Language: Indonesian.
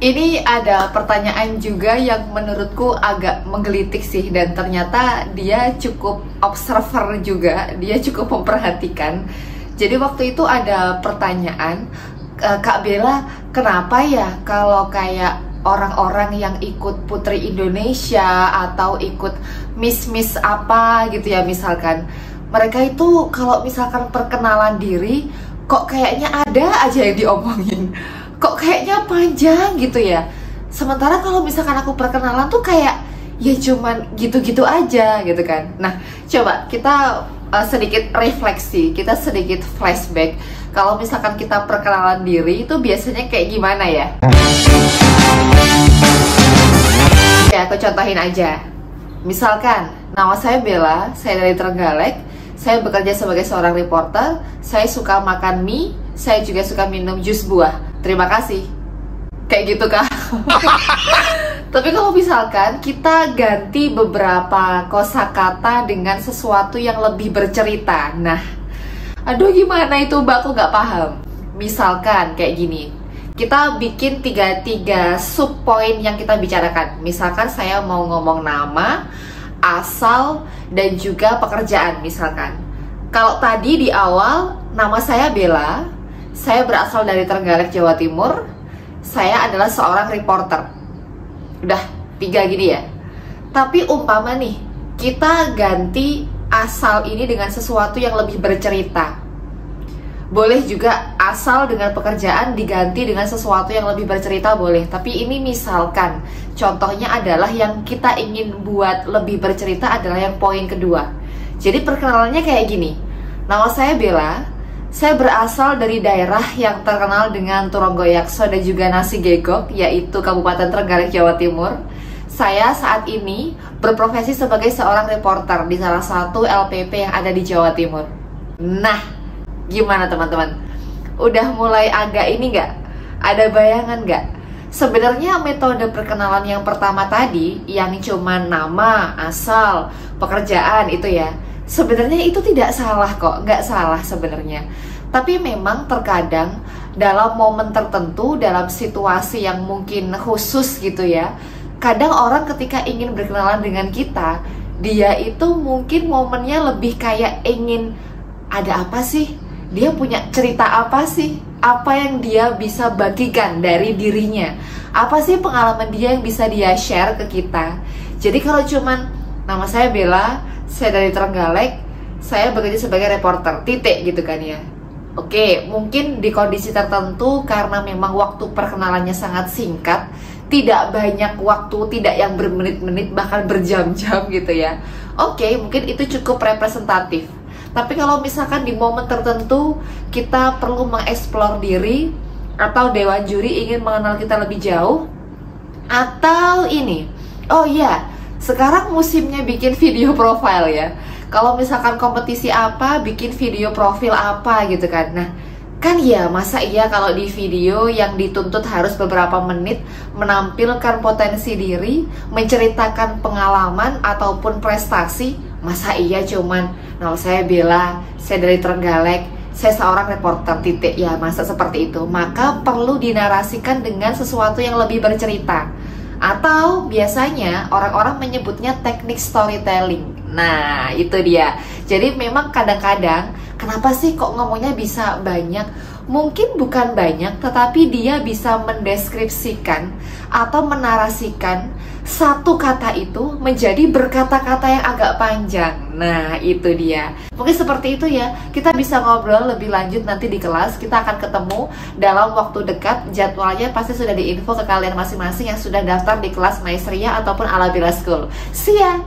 Ini ada pertanyaan juga yang menurutku agak menggelitik sih, dan ternyata dia cukup observer juga, dia cukup memperhatikan. Jadi waktu itu ada pertanyaan, Kak Bella, kenapa ya kalau kayak orang-orang yang ikut Putri Indonesia atau ikut Miss apa gitu ya misalkan, mereka itu kalau misalkan perkenalan diri kok kayaknya ada aja yang diomongin, kok kayaknya panjang gitu ya. Sementara kalau misalkan aku perkenalan tuh kayak ya cuman gitu-gitu aja gitu kan. Nah, coba kita sedikit refleksi, kita sedikit flashback. Kalau misalkan kita perkenalan diri itu biasanya kayak gimana ya? Ya, aku contohin aja. Misalkan, nama saya Bella, saya dari Trenggalek, saya bekerja sebagai seorang reporter, saya suka makan mie, saya juga suka minum jus buah. Terima kasih. Kayak gitu kah? Tapi kalau misalkan kita ganti beberapa kosakata dengan sesuatu yang lebih bercerita. Nah, aduh gimana itu Mbak, aku nggak paham. Misalkan kayak gini, kita bikin tiga sub poin yang kita bicarakan. Misalkan saya mau ngomong nama, asal, dan juga pekerjaan misalkan. Kalau tadi di awal, nama saya Bella, saya berasal dari Trenggalek, Jawa Timur, saya adalah seorang reporter. Udah, 3 gini ya. Tapi umpama nih, kita ganti asal ini dengan sesuatu yang lebih bercerita. Boleh juga asal dengan pekerjaan diganti dengan sesuatu yang lebih bercerita, boleh. Tapi ini misalkan, contohnya adalah yang kita ingin buat lebih bercerita adalah yang poin kedua. Jadi perkenalannya kayak gini. Nama saya Bella, saya berasal dari daerah yang terkenal dengan Turonggoyakso dan juga nasi gegok, yaitu Kabupaten Trenggalek, Jawa Timur. Saya saat ini berprofesi sebagai seorang reporter di salah satu LPP yang ada di Jawa Timur. Nah, gimana teman-teman? Udah mulai agak ini nggak? Ada bayangan nggak? Sebenarnya metode perkenalan yang pertama tadi, yang cuma nama, asal, pekerjaan itu ya, sebenarnya itu tidak salah kok, nggak salah sebenarnya. Tapi memang terkadang dalam momen tertentu, dalam situasi yang mungkin khusus gitu ya, kadang orang ketika ingin berkenalan dengan kita, dia itu mungkin momennya lebih kayak ingin, ada apa sih? Dia punya cerita apa sih? Apa yang dia bisa bagikan dari dirinya? Apa sih pengalaman dia yang bisa dia share ke kita? Jadi kalau cuman nama saya Bella, saya dari Trenggalek, saya bekerja sebagai reporter, titik gitu kan ya. Oke, mungkin di kondisi tertentu karena memang waktu perkenalannya sangat singkat, tidak banyak waktu, tidak yang bermenit-menit bahkan berjam-jam gitu ya. Oke, mungkin itu cukup representatif. Tapi kalau misalkan di momen tertentu kita perlu mengeksplor diri, atau dewan juri ingin mengenal kita lebih jauh, atau ini, oh iya, sekarang musimnya bikin video profile ya. Kalau misalkan kompetisi apa, bikin video profil apa gitu kan. Nah, kan ya masa iya kalau di video yang dituntut harus beberapa menit menampilkan potensi diri, menceritakan pengalaman ataupun prestasi, masa iya cuman nama saya Bella, saya dari Trenggalek, saya seorang reporter, titik ya, masa seperti itu. Maka perlu dinarasikan dengan sesuatu yang lebih bercerita. Atau biasanya orang-orang menyebutnya teknik storytelling. Nah, itu dia. Jadi memang kadang-kadang, kenapa sih kok ngomongnya bisa banyak? Mungkin bukan banyak, tetapi dia bisa mendeskripsikan atau menarasikan satu kata itu menjadi berkata-kata yang agak panjang. Nah, itu dia. Mungkin seperti itu ya. Kita bisa ngobrol lebih lanjut nanti di kelas. Kita akan ketemu dalam waktu dekat. Jadwalnya pasti sudah diinfo ke kalian masing-masing yang sudah daftar di kelas Maestria ataupun Ala Bella School. See ya!